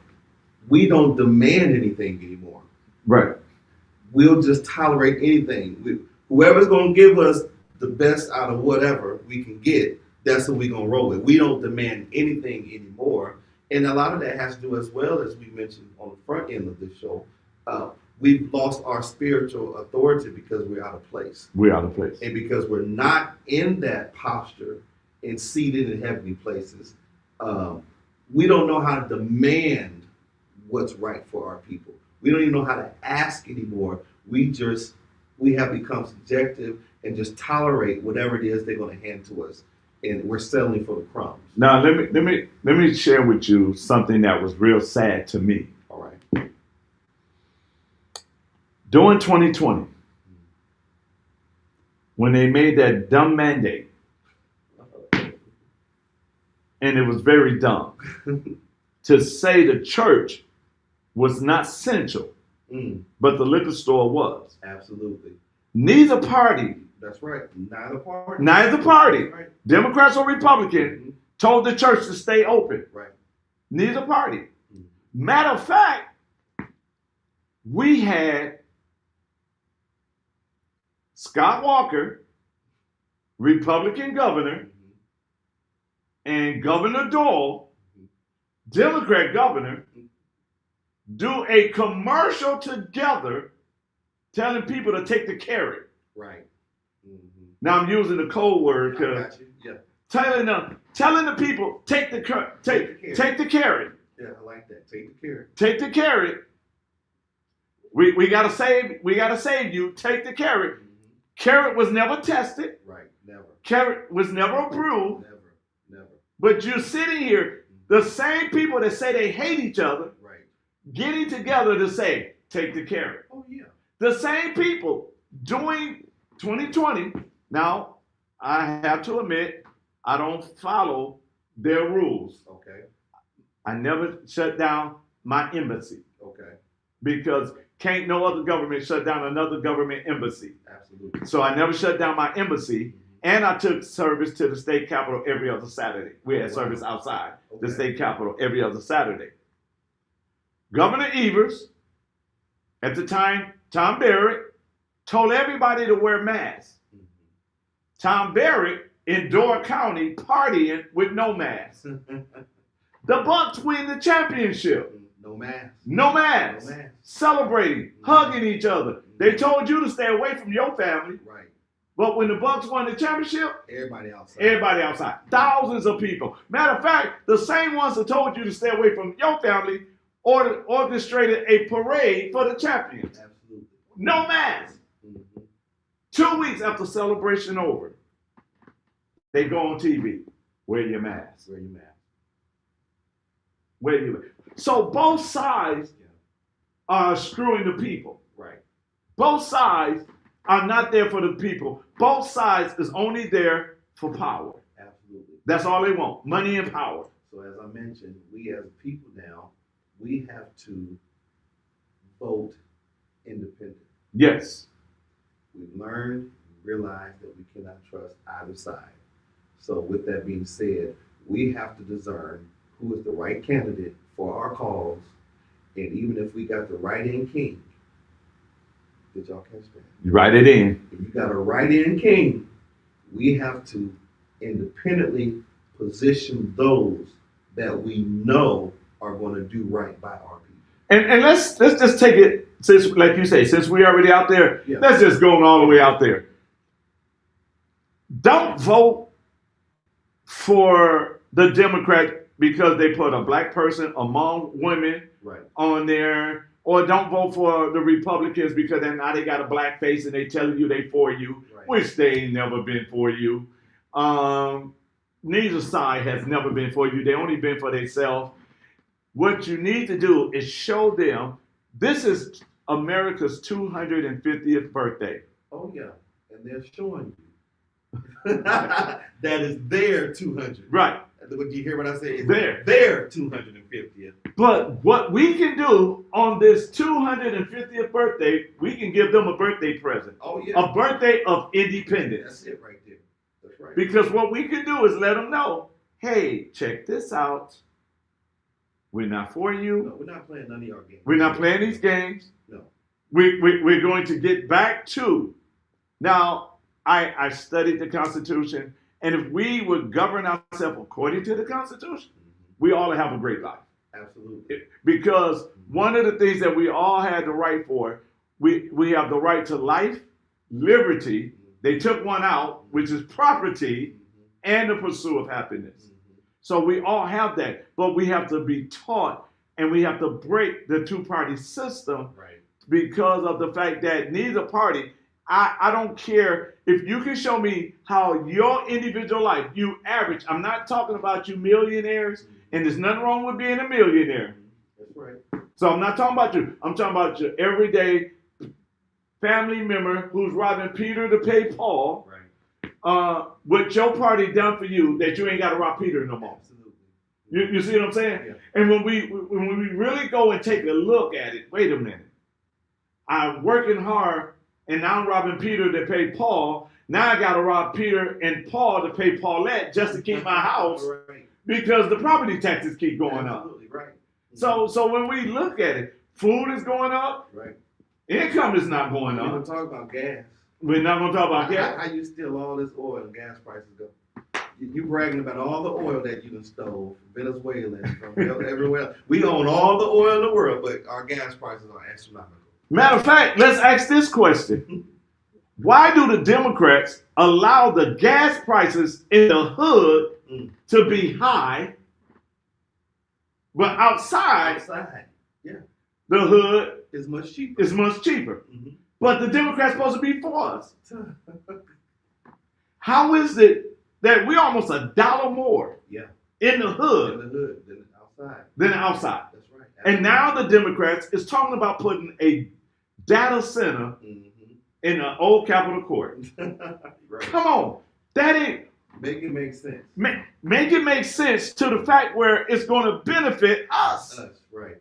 we don't demand anything anymore. Right. We'll just tolerate anything. Whoever's going to give us the best out of whatever we can get, that's what we're going to roll with. We don't demand anything anymore. And a lot of that has to do, as well as we mentioned on the front end of this show, we've lost our spiritual authority because we're out of place. We're out of place. And because we're not in that posture and seated in heavenly places, we don't know how to demand what's right for our people. We don't even know how to ask anymore. We have become subjective and just tolerate whatever it is they're going to hand to us. And we're settling for the crumbs. Now let me share with you something that was real sad to me. All right. During 2020, when they made that dumb mandate, and it was very dumb, to say the church was not central, but the liquor store was. Absolutely. Neither party. That's right. Neither party. Right. Democrats or Republicans told the church to stay open. Right. Neither party. Matter of fact, we had Scott Walker, Republican governor, and Governor Dole, Democrat governor, do a commercial together telling people to take the carrot. Right. Now I'm using the code word because telling the people take the carrot. Yeah, I like that. Take the carrot. Take the carrot. We gotta save you. Take the carrot. Carrot was never tested. Right. Never. Carrot was never approved. Never. But you're sitting here The same people that say they hate each other Right. getting together to say, take the carrot. Oh yeah. The same people doing 2020. Now, I have to admit, I don't follow their rules. Okay. I never shut down my embassy Okay. because can't no other government shut down another government embassy. Absolutely. So I never shut down my embassy, and I took service to the state capitol every other Saturday. We had service outside the Okay. state capitol every other Saturday. Governor Evers, at the time, Tom Barrett, told everybody to wear masks. Mhm. Tom Barrett in Door County partying with no mask. The Bucks win the championship. No mask. No mask. No mask. Celebrating, hugging each other. They told you to stay away from your family. Right. But when the Bucks won the championship, Everybody outside. everybody outside. Thousands of people. Matter of fact, the same ones that told you to stay away from your family orchestrated a parade for the champions. Absolutely. No mask. Mhm. 2 weeks after celebration over, they go on TV. Wear your mask. Wear your mask. Wear your mask. So both sides Yeah. are screwing the people. Right. Both sides are not there for the people. Both sides is only there for power. Absolutely. That's all they want. Money and power. So as I mentioned, we as people now, we have to vote independent. Yes. We've learned, realized that we cannot trust either side. So with that being said, we have to discern who is the right candidate for our cause. And even if we got the write-in king, did y'all catch that? You write it in. If you got a write-in king, we have to independently position those that we know are going to do right by our people. And let's just take it, since, like you say, since we're already out there, Yeah. let's just go all the way out there. Don't vote for the Democrat because they put a black person among women Right. on there, or don't vote for the Republicans because then now they got a black face and they telling you they for you, Right. which they ain't never been for you. Neither side has never been for you. They only been for themselves. What you need to do is show them this is America's 250th birthday. Oh yeah, and they're showing you that is their 200. Right. Did you hear what I said? It's Their. their 250th. But what we can do on this 250th birthday, we can give them a birthday present. Oh yeah, A birthday of independence. that's it right there. That's right. Because what we can do is let them know, hey, check this out. We're not for you. No, we're not playing none of your games. We're not playing these games. No. We're going to get back to. Now, I studied the Constitution, and if we would govern ourselves according to the Constitution, we all have a great life. Absolutely. Because one of the things that we all had the right for, we have the right to life, liberty. They took one out, which is property, and the pursuit of happiness. So we all have that, but we have to be taught, and we have to break the two-party system Right. because of the fact that neither party, I don't care if you can show me how your individual life, you average, I'm not talking about you millionaires, and there's nothing wrong with being a millionaire. That's right. So I'm not talking about you. I'm talking about your everyday family member who's robbing Peter to pay Paul. Right. What your party done for you that you ain't got to rob Peter no more. Absolutely. You see what I'm saying? Yeah. And when we really go and take a look at it, wait a minute. I'm working hard and now I'm robbing Peter to pay Paul. Now I got to rob Peter and Paul to pay Paulette just to keep my house Right. because the property taxes keep going up. Absolutely. Right. So when we look at it, food is going up, Right. income is not going We're gonna up. talk about gas. We're not going to talk about gas. How you steal all this oil and gas prices go? You bragging about all the oil that you done stole from Venezuela and from everywhere else. We own all the oil in the world, but our gas prices are astronomical. Matter of fact, let's ask this question. Why do the Democrats allow the gas prices in the hood to be high, but outside Outside, the hood it's much cheaper. is much cheaper? Mhm. But the Democrats supposed to be for us. How is it that we almost $1 more Yeah. in the In hood the hood. outside. Than the outside. That's right. And now the Democrats is talking about putting a data center in the old Capitol Court. Right. Come on. That ain't. Make it make sense. Make it make sense to the fact where it's going to benefit us. Right.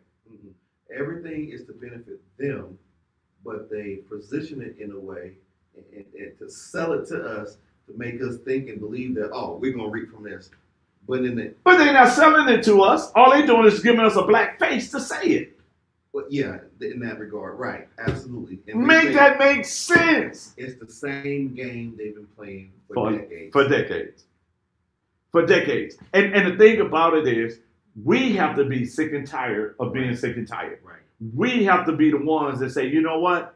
Everything is to benefit them, but they position it in a way and to sell it to us to make us think and believe that, oh, we're going to reap from this. But they're not selling it to us. All they're doing is giving us a black face to say it. But yeah, in that regard, right, absolutely. And make sense. It's the same game they've been playing for decades. For decades. And the thing about it is, we have to be sick and tired of being sick and tired. Right. We have to be the ones that say, you know what?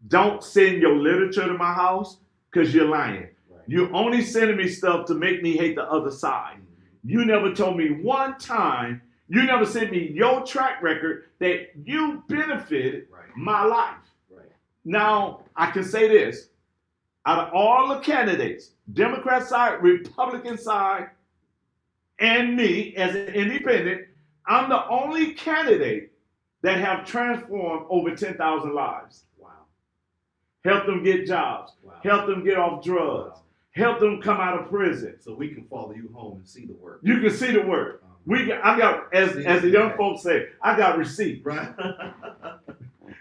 Don't send your literature to my house because you're lying. Right. You're only sending me stuff to make me hate the other side. You never told me one time, you never sent me your track record that you benefited my life. Right. Now, I can say this. Out of all the candidates, Democrat side, Republican side, and me as an independent, I'm the only candidate that have transformed over 10,000 lives. Wow. Help them get jobs. Wow. Help them get off drugs. Wow. Help them come out of prison. So we can follow you home and see the work. You can see the work. I got, as the young folks say, I got receipts. Right.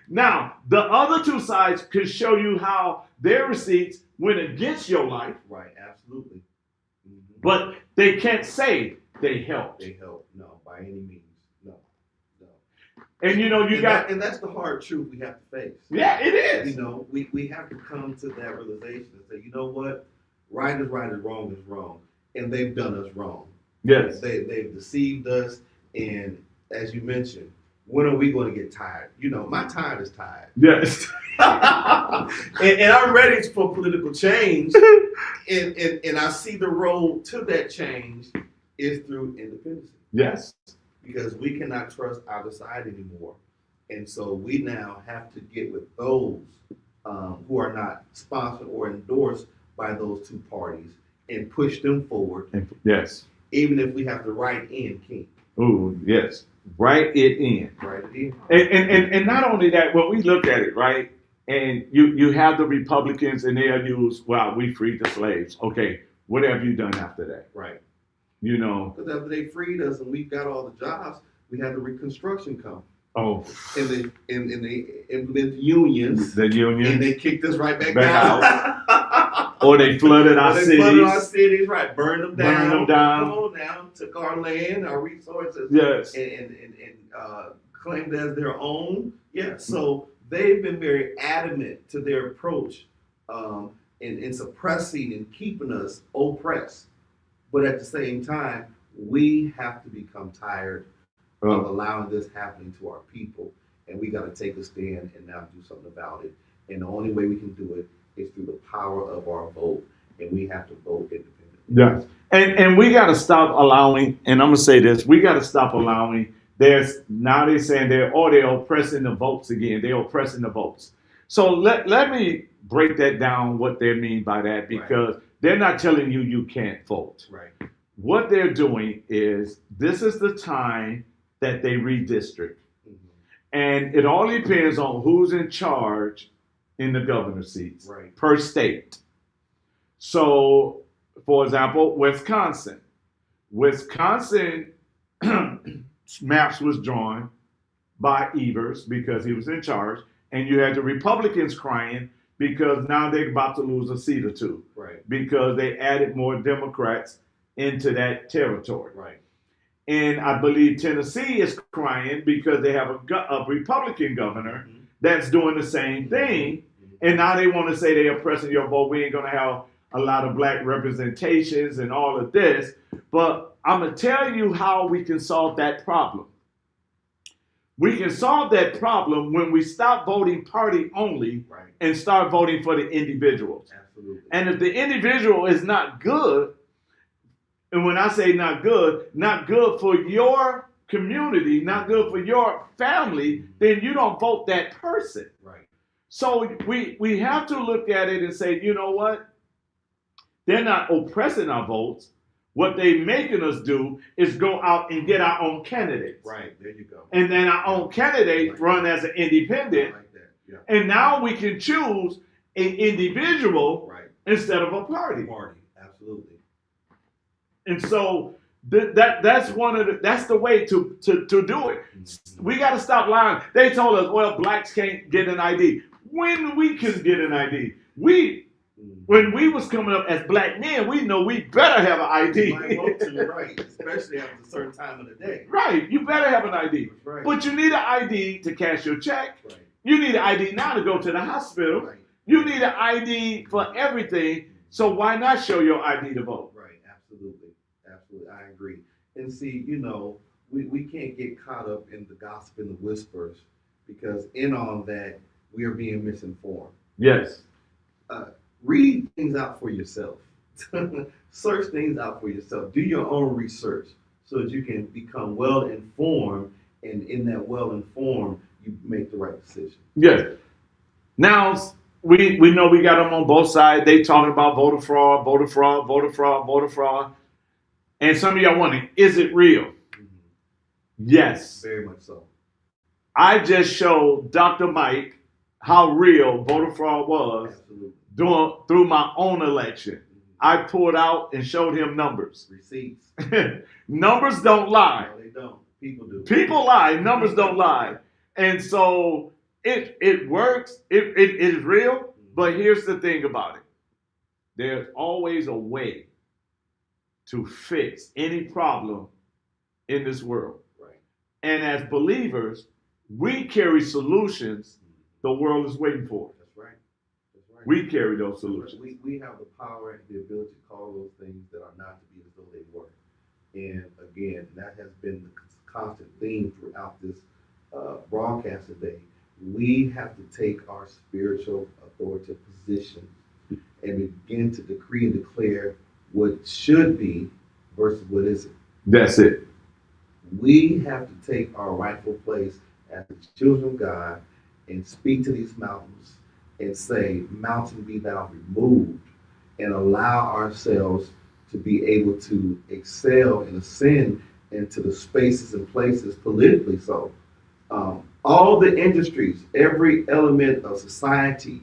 Now, the other two sides could show you how their receipts went against your life. Right, absolutely. But they can't say they helped. They helped, no, by any means. No. And and that's the hard truth we have to face. Yeah, it is. We have to come to that realization and say, you know what? Right is wrong is wrong. And they've done us wrong. Yes. They've deceived us. And as you mentioned, when are we going to get tired? My tide is tired. Yes. and I'm ready for political change. and I see the road to that change is through independence. Yes. Because we cannot trust either side anymore. And so we now have to get with those who are not sponsored or endorsed by those two parties and push them forward. Yes. Even if we have to write in King. Oh, yes. Write it in. Write it in. And not only that, when we look at it, right, and you have the Republicans and they'll use, well, we freed the slaves. Okay, what have you done after that? Right. Because after they freed us and we got all the jobs, we had the Reconstruction come. Oh. And they implemented unions. The union. And they kicked us right back out. Or they flooded our cities. Flooded our cities, right. Burned them down. Come on down. Took our land, our resources. Yes. And claimed as their own. Yeah. So they've been very adamant to their approach in suppressing and keeping us oppressed. But at the same time, we have to become tired of allowing this happening to our people. And we got to take a stand and now do something about it. And the only way we can do it is through the power of our vote. And we have to vote independently. Yes. And we got to stop allowing, and I'm going to say this, we got to stop allowing, now they're saying they're oppressing the votes again. They're oppressing the votes. So let me break that down, what they mean by that, because they're not telling you can't vote. Right. What they're doing is, this is the time that they redistrict. And it all depends on who's in charge in the governor's seats per state. So, for example, Wisconsin maps was drawn by Evers because he was in charge, and you had the Republicans crying because now they're about to lose a seat or two, because they added more Democrats into that territory. And I believe Tennessee is crying because they have a Republican governor that's doing the same thing. And now they want to say they're oppressing your vote. We ain't going to have a lot of black representations and all of this. But I'm going to tell you how we can solve that problem. We can solve that problem when we stop voting party only and start voting for the individuals. Absolutely. And if the individual is not good, and when I say not good for your community, not good for your family, then you don't vote that person. Right. So we have to look at it and say, you know what? They're not oppressing our votes, What they making us do is go out and get our own candidates. Right, there you go. And then our own candidates run as an independent. I like that. Yeah. And now we can choose an individual Right. instead of a party. Party, absolutely. And so that's the way to do it. We got to stop lying. They told us, well, blacks can't get an ID. When we can get an ID, when we was coming up as black men, we know we better have an ID. You might want to, right? Especially after a certain time of the day. Right, you better have an ID. Right. But you need an ID to cash your check. Right. You need an ID now to go to the hospital. Right. You need an ID for everything. So why not show your ID to vote? Right, absolutely. Absolutely. I agree. And see, you know, we can't get caught up in the gossip and the whispers because in on that, we are being misinformed. Yes. Read things out for yourself. Search things out for yourself. Do your own research so that you can become well informed, and in that well informed, you make the right decision. Yes. Now we know we got them on both sides. They talking about voter fraud, voter fraud, voter fraud, voter fraud. And some of y'all wondering, is it real? Mm-hmm. Yes. Very much so. I just showed Dr. Mike how real voter fraud was Absolutely. through my own election. Mm-hmm. I pulled out and showed him numbers. Receipts. Numbers don't lie. No, they don't. People do. People lie. Numbers don't lie. And so it works. It is real. But here's the thing about it. There's always a way to fix any problem in this world. Right. And as believers, we carry solutions the world is waiting for. That's right. That's right. We carry those solutions. We have the power and the ability to call those things that are not to be as though they were. And again, that has been the constant theme throughout this broadcast today. We have to take our spiritual authoritative position and begin to decree and declare what should be versus what isn't. That's it. We have to take our rightful place as the children of God and speak to these mountains and say, mountain be thou removed, and allow ourselves to be able to excel and ascend into the spaces and places politically so. All the industries, every element of society,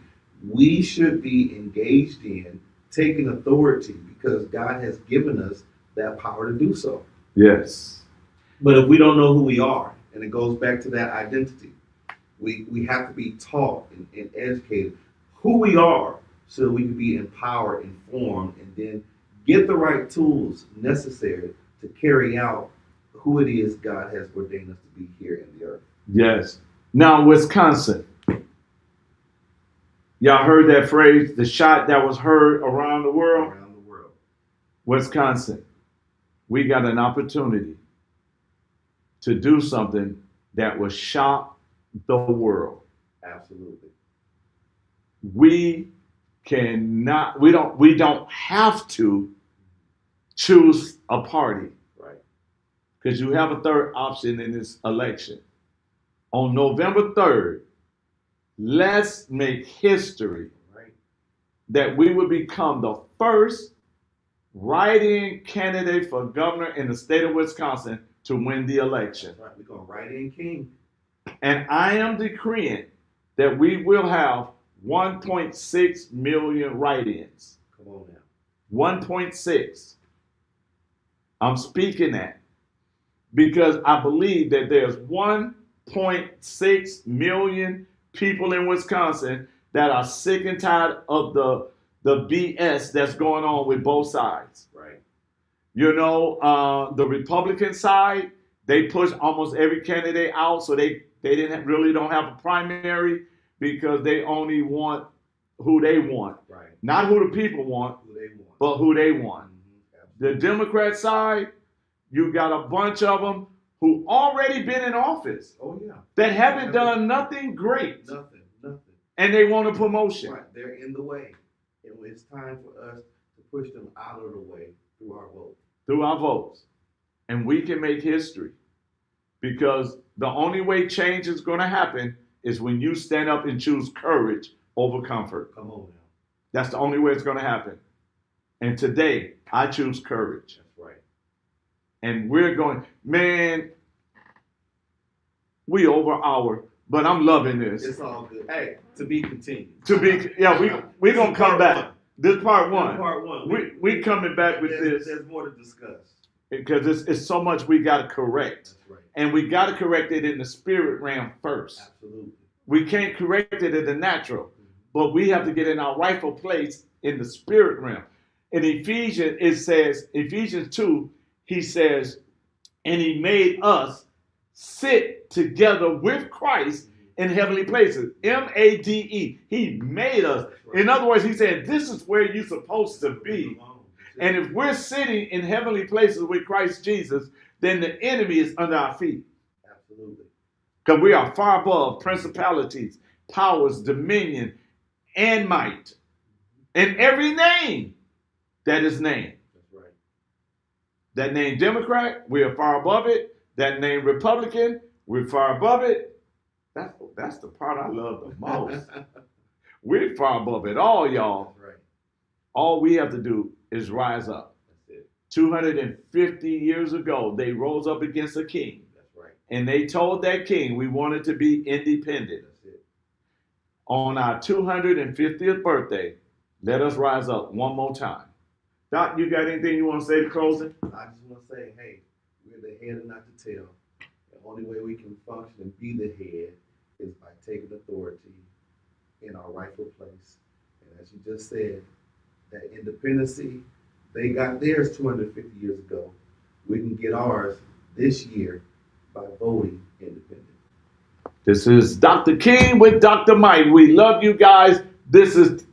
we should be engaged in taking authority because God has given us that power to do so. Yes. But if we don't know who we are, and it goes back to that identity, we have to be taught and educated who we are so that we can be empowered, informed, and then get the right tools necessary to carry out who it is God has ordained us to be here in the earth. Yes. Now, Wisconsin. Y'all heard that phrase, the shot that was heard around the world? Around the world. Wisconsin. We got an opportunity to do something that will shock the world. Absolutely. We don't have to choose a party. Right. Because you have a third option in this election. On November 3rd, let's make history Right. that we would become the first write-in candidate for governor in the state of Wisconsin to win the election. That's right. We're going to write in King. And I am decreeing that we will have 1.6 million write-ins. Come on now. 1.6. I'm speaking that because I believe that there's 1.6 million people in Wisconsin that are sick and tired of the BS that's going on with both sides. Right. You know, the Republican side, they push almost every candidate out, so they really don't have a primary because they only want who they want. Right. Not who the people want, Who they want. but who they want. Mm-hmm. The Democrat side, you got a bunch of them who already been in office Oh, yeah. that haven't done nothing great, Nothing. and they want a promotion. Right. They're in the way. And it's time for us to push them out of the way through our vote. Through our votes. And we can make history because the only way change is going to happen is when you stand up and choose courage over comfort. Come on now. That's the only way it's going to happen. And today, I choose courage. That's right. And we're going, man, we over hour, but I'm loving this. It's all good. Hey, to be continued. We're going to come back. One. This is part one. This is part one. We coming back with this. There's more to discuss. Because it's so much we got to correct. That's right. And we got to correct it in the spirit realm first. Absolutely. We can't correct it in the natural, but we have to get in our rightful place in the spirit realm. In Ephesians, it says, Ephesians 2, he says, and he made us sit together with Christ in heavenly places. M-A-D-E. He made us. In other words, he said, this is where you're supposed to be. And if we're sitting in heavenly places with Christ Jesus, then the enemy is under our feet. Absolutely. Because we are far above principalities, powers, dominion, and might. And every name that is named. That's right. That name Democrat, we are far above it. That name Republican, we're far above it. That's the part I love the most. We're far above it all, y'all. That's right. All we have to do is rise up. That's it. 250 years ago, they rose up against a king. That's right. And they told that king we wanted to be independent. That's it. On our 250th birthday, let us rise up one more time. Doc, you got anything you want to say to closing? I just want to say, hey, we're the head and not the tail. The only way we can function and be the head is by taking authority in our rightful place. And as you just said, that independency, they got theirs 250 years ago. We can get ours this year by voting independent. This is Dr. King with Dr. Mike. We love you guys. This is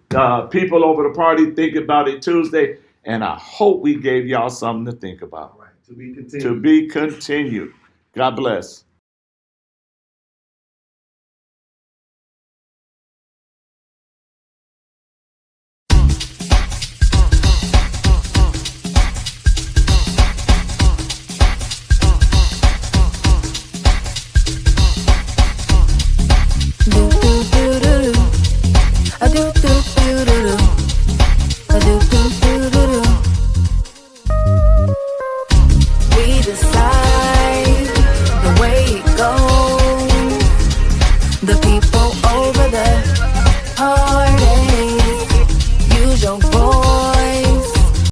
People Over the Party. Think About It Tuesday. And I hope we gave y'all something to think about. All right, to be continued. To be continued. God bless. Do do do do do. I do do.